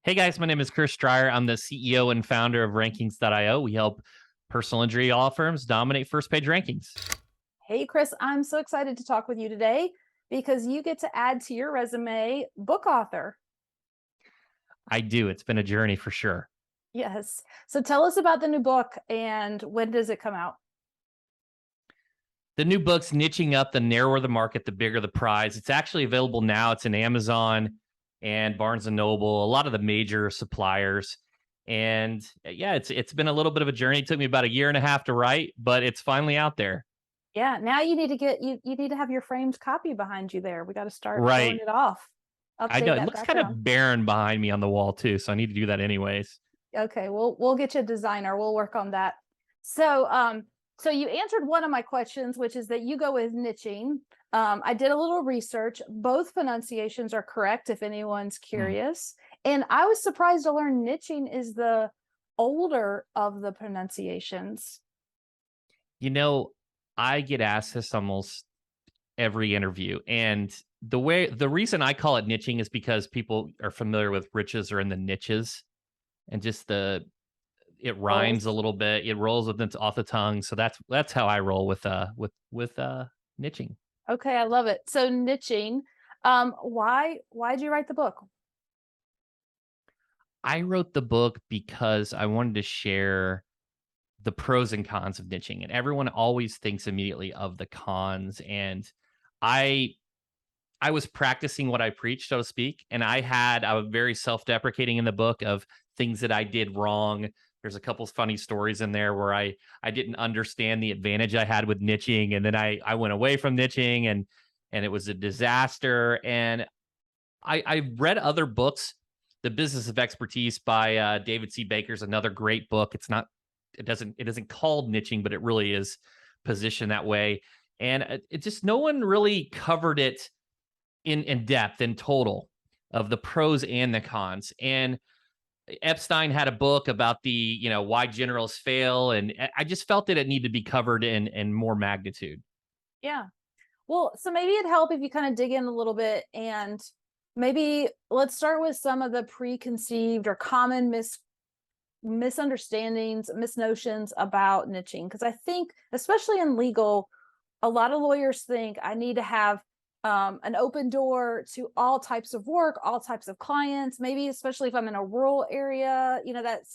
Hey guys, my name is Chris Dreyer. I'm the CEO and founder of Rankings.io. We help personal injury law firms dominate first page rankings. Hey, Chris, I'm so excited to talk with you today because you get to add to your resume book author. I do. It's been a journey for sure. Yes. So tell us about the new book and when does it come out? The new book's niching up. The narrower the market, the bigger the prize. It's actually available now. It's in Amazon and Barnes and Noble, a lot of the major suppliers. And yeah, it's been a little bit of a journey. It took me about a year and a half to write, but it's finally out there. Yeah, now you need to get you need to have your framed copy behind you there. We got to start showing Right. it off. I know Update it that looks kind background. of barren behind me on the wall too, so I need to do that anyways. Okay, we'll get you a designer. We'll work on that. So you answered one of my questions, which is that you go with niching. I did a little research. Both pronunciations are correct if anyone's Hmm. curious. And I was surprised to learn niching is the older of the pronunciations. You know, I get asked this almost every interview. And the reason I call it niching is because people are familiar with riches or in the niches and just it rhymes a Rolls. little bid. It rolls with it's off the tongue. So that's how I roll with niching. Okay, I love it. So niching. Why'd you write the book? I wrote the book because I wanted to share the pros and cons of niching. And everyone always thinks immediately of the cons. And I I was practicing what I preach, so to speak, and I was very self-deprecating in the book of things that I did wrong. There's a couple of funny stories in there where I didn't understand the advantage I had with niching, and then I went away from niching, and it was a disaster. And I read other books. The Business of Expertise by David C. Baker's another great book. It isn't called niching, but it really is positioned that way. And it just no one really covered it in depth in total of the pros and the cons. And Epstein had a book about why generals fail, and I just felt that it needed to be covered in more magnitude. Yeah. Well, so maybe it'd help if you kind of dig in a little bit and maybe let's start with some of the preconceived or common misunderstandings, misnotions about niching. Because I think, especially in legal, a lot of lawyers think I need to have an open door to all types of work, all types of clients, maybe especially if I'm in a rural area.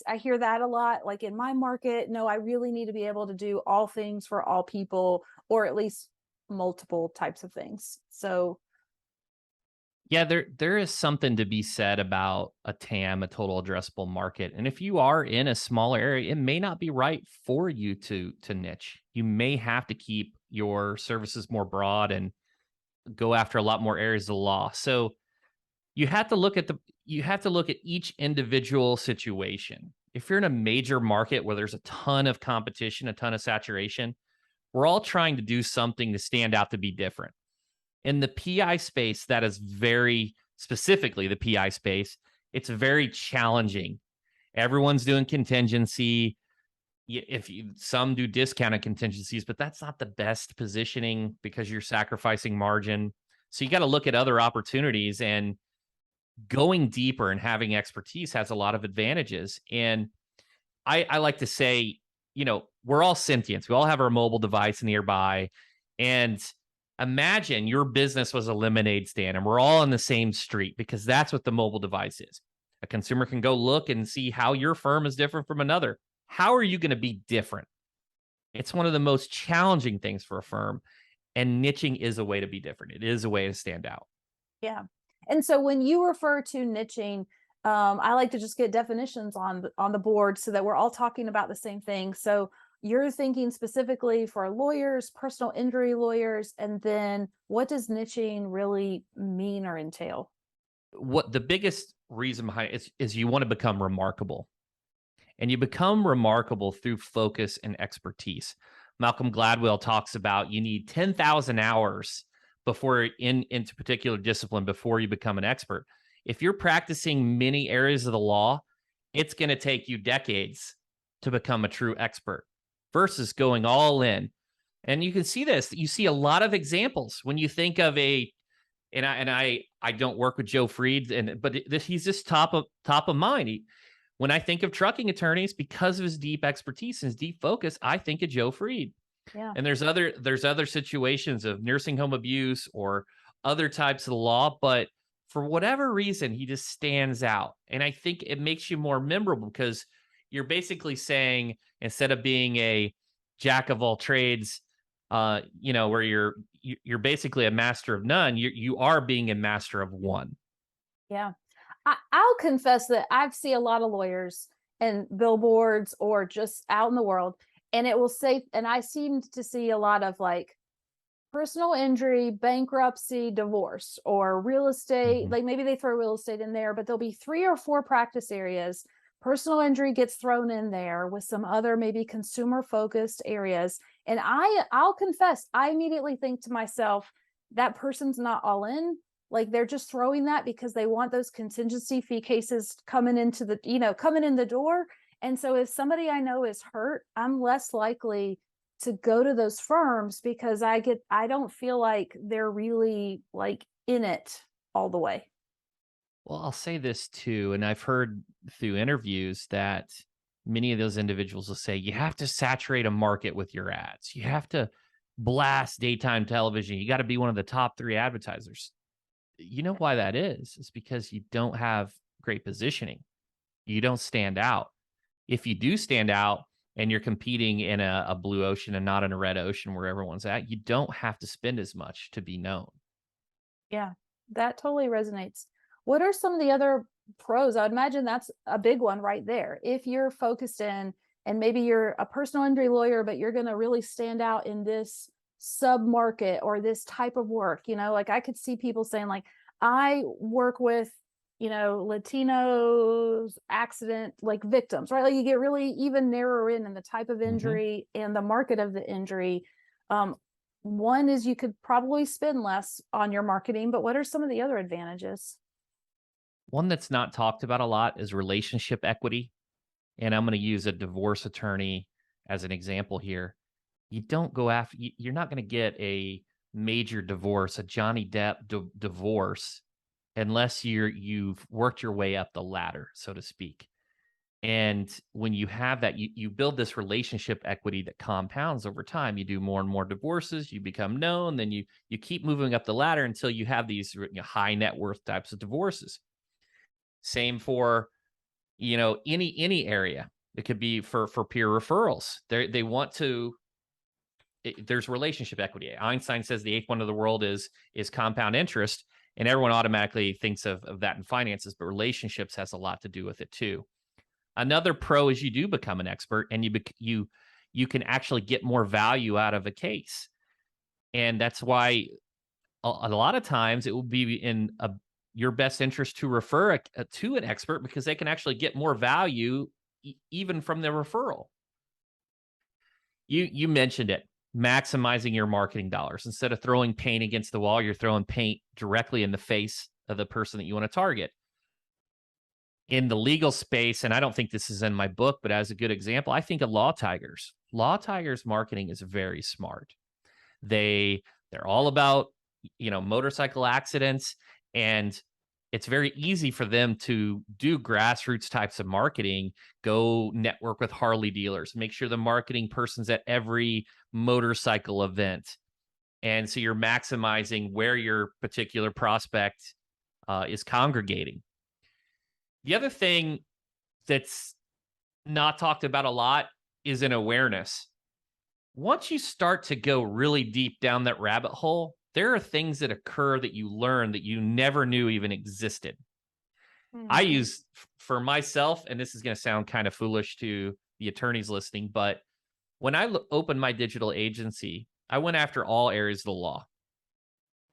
I hear that a lot. Like in my market, no, I really need to be able to do all things for all people, or at least multiple types of things. So Yeah, there is something to be said about a TAM, a total addressable market. And if you are in a small area, it may not be right for you to niche. You may have to keep your services more broad and go after a lot more areas of the law. So you have to look at each individual situation. If you're in a major market where there's a ton of competition, a ton of saturation, we're all trying to do something to stand out to be different. In the PI space, that is very specifically the PI space, it's very challenging. Everyone's doing contingency. Some do discounted contingencies, but that's not the best positioning because you're sacrificing margin. So you got to look at other opportunities, and going deeper and having expertise has a lot of advantages. And I like to say, we're all sentients. We all have our mobile device nearby. And imagine your business was a lemonade stand and we're all on the same street, because that's what the mobile device is. A consumer can go look and see how your firm is different from another. How are you going to be different? It's one of the most challenging things for a firm. And niching is a way to be different. It is a way to stand out. yeah. And so when you refer to niching, I like to just get definitions on the board so that we're all talking about the same thing. So you're thinking specifically for lawyers, personal injury lawyers, and then what does niching really mean or entail? What the biggest reason behind it is you want to become remarkable. And you become remarkable through focus and expertise. Malcolm Gladwell talks about you need 10,000 hours before into particular discipline before you become an expert. If you're practicing many areas of the law, it's going to take you decades to become a true expert versus going all in. And you can see this. You see a lot of examples when you think of And I don't work with Joe Freed, but he's just top of mind. When I think of trucking attorneys, because of his deep expertise and his deep focus, I think of Joe Freed. Yeah. And there's other situations of nursing home abuse or other types of the law, but for whatever reason, he just stands out. And I think it makes you more memorable because you're basically saying, instead of being a jack of all trades, where you're basically a master of none, you are being a master of one. Yeah. I'll confess that I've seen a lot of lawyers and billboards or just out in the world, and it will say, and I seem to see a lot of like personal injury, bankruptcy, divorce, or real estate. Mhm. Like maybe they throw real estate in there, but there'll be 3 or 4 practice areas. Personal injury gets thrown in there with some other maybe consumer focused areas. And I'll confess, I immediately think to myself, that person's not all in. Like they're just throwing that because they want those contingency fee cases coming into the, coming in the door. And so if somebody I know is hurt, I'm less likely to go to those firms because I don't feel like they're really like in it all the way. Well, I'll say this too, and I've heard through interviews that many of those individuals will say you have to saturate a market with your ads. You have to blast daytime television. You got to be one of the top 3 advertisers. You know why that is? It's because you don't have great positioning. You don't stand out. If you do stand out and you're competing in a blue ocean and not in a red ocean where everyone's at, you don't have to spend as much to be known. Yeah, that totally resonates. What are some of the other pros? I would imagine that's a big one right there. If you're focused in, and maybe you're a personal injury lawyer, but you're going to really stand out in this sub market or this type of work, like I could see people saying, like, I work with, Latinos accident like victims, right? Like you get really even narrower in the type of Mhm. injury and the market of the injury. Um, One is you could probably spend less on your marketing, but what are some of the other advantages? One that's not talked about a lot is relationship equity. And I'm going to use a divorce attorney as an example here. You don't go after, you're not going to get a major divorce, a Johnny Depp divorce, unless you've worked your way up the ladder, so to speak. And when you have that, you build this relationship equity that compounds over time. You do more and more divorces, you become known, then you keep moving up the ladder until you have these high net worth types of divorces. Same for any area. It could be for peer referrals. They want to. There's relationship equity. Einstein says the eighth wonder of the world is compound interest, and everyone automatically thinks of that in finances, but relationships has a lot to do with it too. Another pro is you do become an expert, and you can actually get more value out of a case, and that's why a lot of times it will be in your best interest to refer to an expert because they can actually get more value even from the referral. You mentioned it, maximizing your marketing dollars. Instead of throwing paint against the wall, you're throwing paint directly in the face of the person that you want to target. In the legal space, and I don't think this is in my book, but as a good example, I think of Law Tigers. Law Tigers marketing is very smart. They're all about motorcycle accidents, and it's very easy for them to do grassroots types of marketing, go network with Harley dealers, make sure the marketing person's at every motorcycle event. And so you're maximizing where your particular prospect is congregating. The other thing that's not talked about a lot is an awareness. Once you start to go really deep down that rabbit hole, there are things that occur that you learn that you never knew even existed. I Mhm. use for myself, and this is going to sound kind of foolish to the attorneys listening, but when I opened my digital agency, I went after all areas of the law.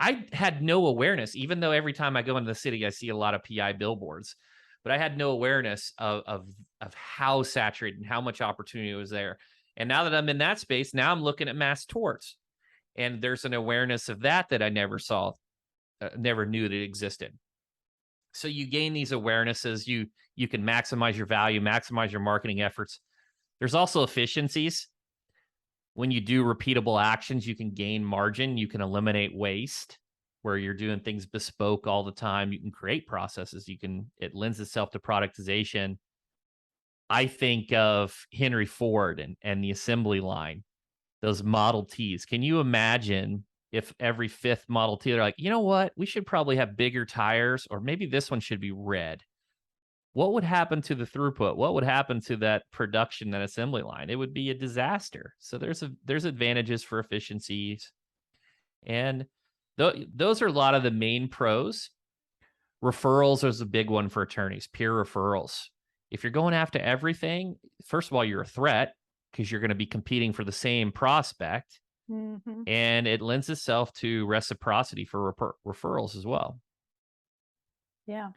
I had no awareness, even though every time I go into the city, I see a lot of PI billboards, but I had no awareness of how saturated and how much opportunity was there. And now that I'm in that space, now I'm looking at mass torts, and there's an awareness of that I never saw, never knew that it existed. So you gain these awarenesses. You can maximize your value, maximize your marketing efforts. There's also efficiencies. When you do repeatable actions, you can gain margin. You can eliminate waste. where you're doing things bespoke all the time. You can create processes. It lends itself to productization. I think of Henry Ford and the assembly line, those Model Ts. Can you imagine if every fifth Model T, they're like, you know what? We should probably have bigger tires, or maybe this one should be red. What would happen to the throughput? What would happen to that production, that assembly line? It would be a disaster. So there's advantages for efficiencies, and those are a lot of the main pros. Referrals is a big one for attorneys, peer referrals. If you're going after everything, first of all, you're a threat because you're going to be competing for the same prospect, Hmm. and it lends itself to reciprocity for referrals as well. Yeah.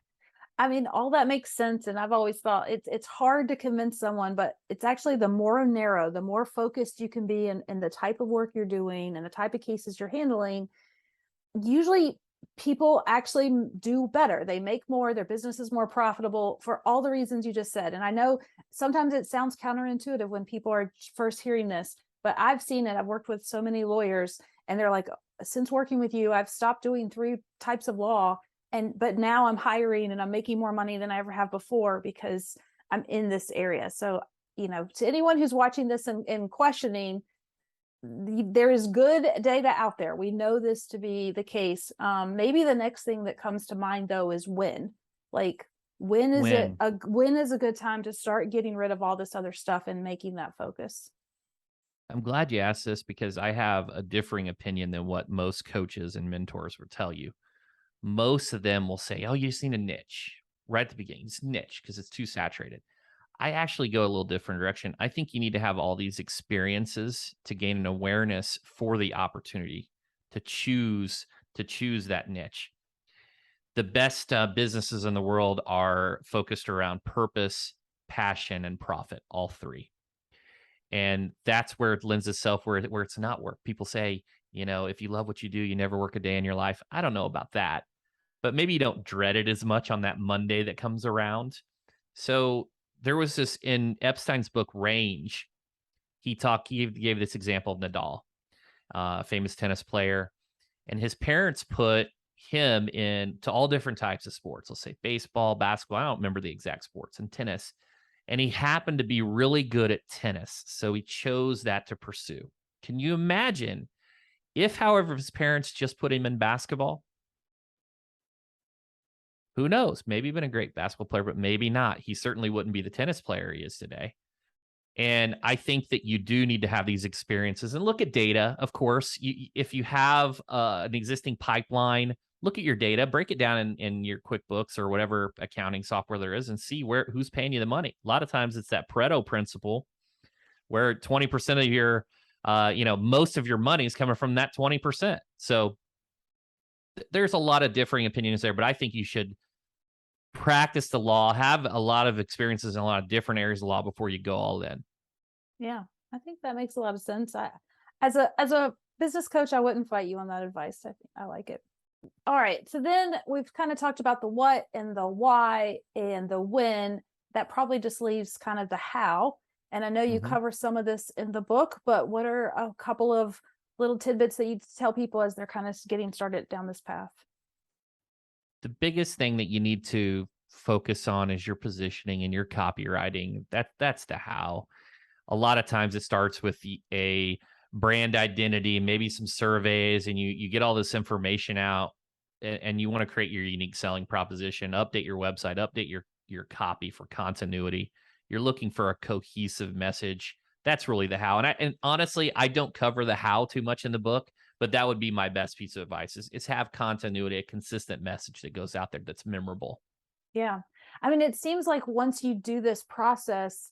I mean, all that makes sense. And I've always thought it's hard to convince someone, but it's actually the more narrow, the more focused you can be in the type of work you're doing and the type of cases you're handling. Usually people actually do better. They make more, their business is more profitable for all the reasons you just said. And I know sometimes it sounds counterintuitive when people are first hearing this, but I've seen it. I've worked with so many lawyers and they're like, since working with you, I've stopped doing 3 types of law. But now I'm hiring and I'm making more money than I ever have before because I'm in this area. So, to anyone who's watching this and questioning, there is good data out there. We know this to be the case. Maybe the next thing that comes to mind though is when. Like, when is a good time to start getting rid of all this other stuff and making that focus? I'm glad you asked this because I have a differing opinion than what most coaches and mentors will tell you. Most of them will say, oh, you just need a niche right at the beginning. It's niche because it's too saturated. I actually go a little different direction. I think you need to have all these experiences to gain an awareness for the opportunity to choose that niche. The best businesses in the world are focused around purpose, passion, and profit, all three. And that's where it lends itself where it's not work. People say, if you love what you do, you never work a day in your life. I don't know about that, but maybe you don't dread it as much on that Monday that comes around. So there was this in Epstein's book, Range. He gave this example of Nadal, famous tennis player, and his parents put him into all different types of sports. Let's say baseball, basketball. I don't remember the exact sports, and tennis. And he happened to be really good at tennis. So he chose that to pursue. Can you imagine if, however, his parents just put him in basketball? Who knows? Maybe been a great basketball player, but maybe not. He certainly wouldn't be the tennis player he is today. And I think that you do need to have these experiences and look at data. Of course, if you have an existing pipeline, look at your data, break it down in your QuickBooks or whatever accounting software there is, and see who's paying you the money. A lot of times it's that Pareto principle where 20% of your, most of your money is coming from that 20%. So there's a lot of differing opinions there, but I think you should practice the law, have a lot of experiences in a lot of different areas of law before you go all in. Yeah, I think that makes a lot of sense. As a business coach, I wouldn't fight you on that advice. I think I like it. All right. So then we've kind of talked about the what and the why and the when. That probably just leaves kind of the how. And I know you cover some of this in the book, but what are a couple of little tidbits that you tell people as they're kind of getting started down this path? The biggest thing that you need to focus on is your positioning and your copywriting. That's the how. A lot of times it starts with a brand identity, maybe some surveys, and you get all this information out, and you want to create your unique selling proposition, update your website, update your copy for continuity. You're looking for a cohesive message. That's really the how. And honestly, I don't cover the how too much in the book, but that would be my best piece of advice is have continuity, a consistent message that goes out there that's memorable. Yeah. I mean, it seems like once you do this process,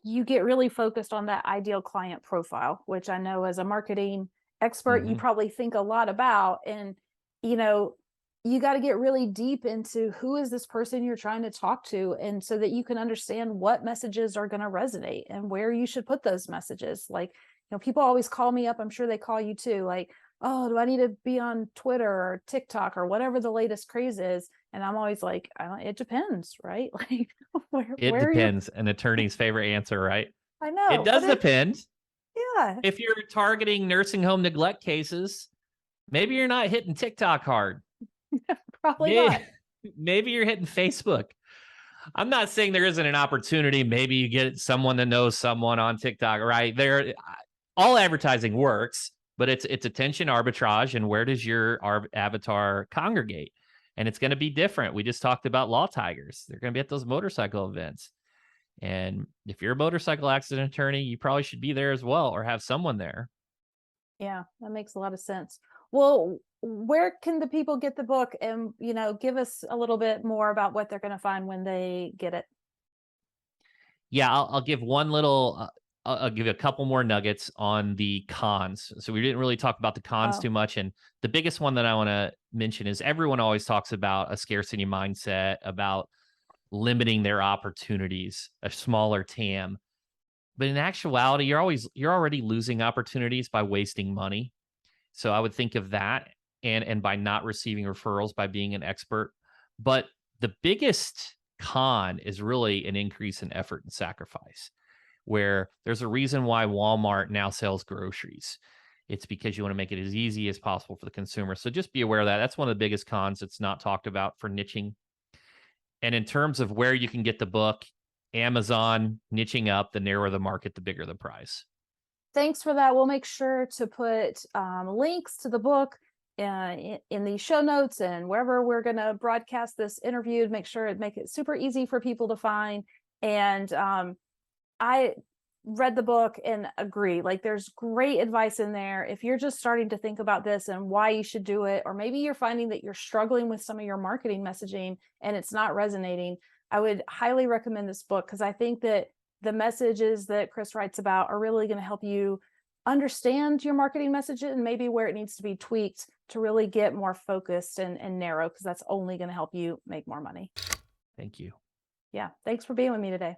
you get really focused on that ideal client profile, which I know as a marketing expert, you probably think a lot about. And, you got to get really deep into who is this person you're trying to talk to. And so that you can understand what messages are going to resonate and where you should put those messages. Like, people always call me up. I'm sure they call you too. Like, oh, do I need to be on Twitter or TikTok or whatever the latest craze is? And I'm always like, it depends, right? Like, It where are you? depends. An attorney's favorite answer, right? I know, It does depend. yeah, If you're targeting nursing home neglect cases, Maybe you're not hitting TikTok hard. Probably Maybe, not. maybe you're hitting Facebook. I'm not saying there isn't an opportunity. Maybe you get someone that knows someone on TikTok, right? There, all advertising works, but it's attention arbitrage, and where does your avatar congregate? And it's going to be different. We just talked about law tigers. They're going to be at those motorcycle events. And if you're a motorcycle accident attorney, you probably should be there as well, or have someone there. Yeah, that makes a lot of sense. Well, where can the people get the book, and give us a little bit more about what they're going to find when they get it? Yeah, I'll give one little. I'll give you a couple more nuggets on the cons. So we didn't really talk about the cons Oh, too much, and the biggest one that I want to mention is everyone always talks about a scarcity mindset, about limiting their opportunities, a smaller TAM. But in actuality, you're already losing opportunities by wasting money. So I would think of that, and by not receiving referrals by being an expert. But the biggest con is really an increase in effort and sacrifice, where there's a reason why Walmart now sells groceries. It's because you want to make it as easy as possible for the consumer. So just be aware of that. That's one of the biggest cons that's not talked about for niching. And in terms of where you can get the book, Amazon, niching up, the narrower the market, the bigger the prize. thanks for that. We'll make sure to put links to the book in the show notes and wherever we're going to broadcast this interview. Make sure it make it super easy for people to find. And I read the book and agree. Like, there's great advice in there. If you're just starting to think about this and why you should do it, or maybe you're finding that you're struggling with some of your marketing messaging and it's not resonating, I would highly recommend this book, because I think that the messages that Chris writes about are really going to help you understand your marketing message and maybe where it needs to be tweaked to really get more focused and narrow, because that's only going to help you make more money. Thank you. Yeah. Thanks for being with me today.